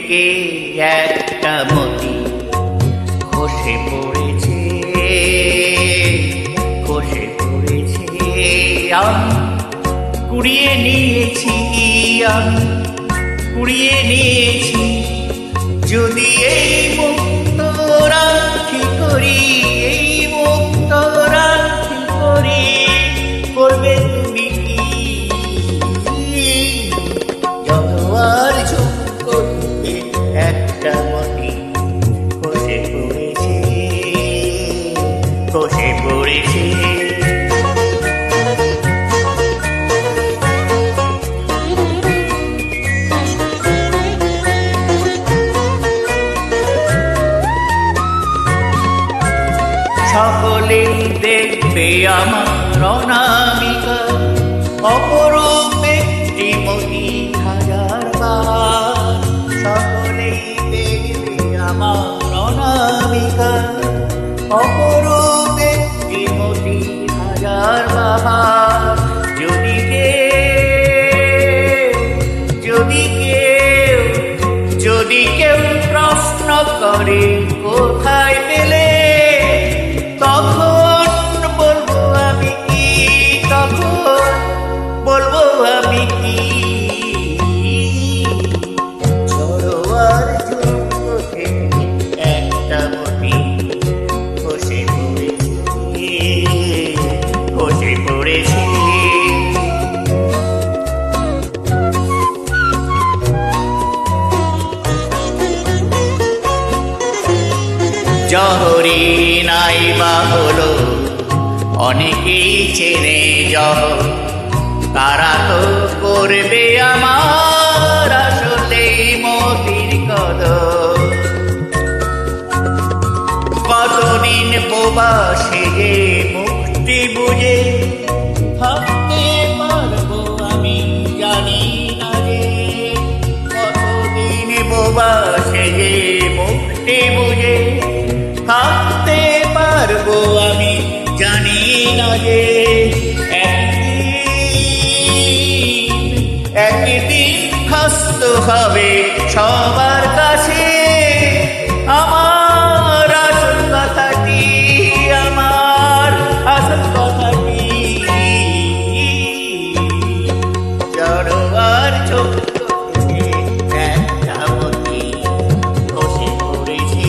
থেকে একটা মতি খসে পড়েছে, খসে পড়েছে। আমি কুড়িয়ে নিয়েছি, আমি কুড়িয়ে নিয়েছি। যদি এই মুক্ত রাখি করি, এই মুক্ত রাখি করি, করবে তুমি কি? যতবার ঝুঁক করতে একটা মতি খসে পড়েছে, খসে পড়েছে। সকলেই দেখবে আমার অনামিকা, অপরূপ একটি মতি হাজার বার। সকলেই দেখবে আমার অনামিকা, অপরূপ একটি মতি হাজার বার। যদি কেউ প্রশ্ন করে কোথায় পেলে, তখন বলবো আমি কি, তখন বলবো আমি কি? ঝড়োয়ার ঝুঁকো থেকে একটা মতি খসে পড়েছে, খসে পড়েছে। জহরি নাই বা হলো অনেকেই চেনে জহর, তারা তো করবে আমার আসলে মতির কদর। কতদিন বোবা সেজে মুক্তি বুঝে থাকতে পারবো আমি জানি না রে। কতদিন বোবা সেজে মুক্তি বুঝে থাকতে পারবো আমি জানি না যে। একদিন হাসতে হবে সবার কাছে আমার আসল কথাটি, আমার আসল কথাটি। জড়োয়ার চোখ একটা মতি খসে পড়েছে,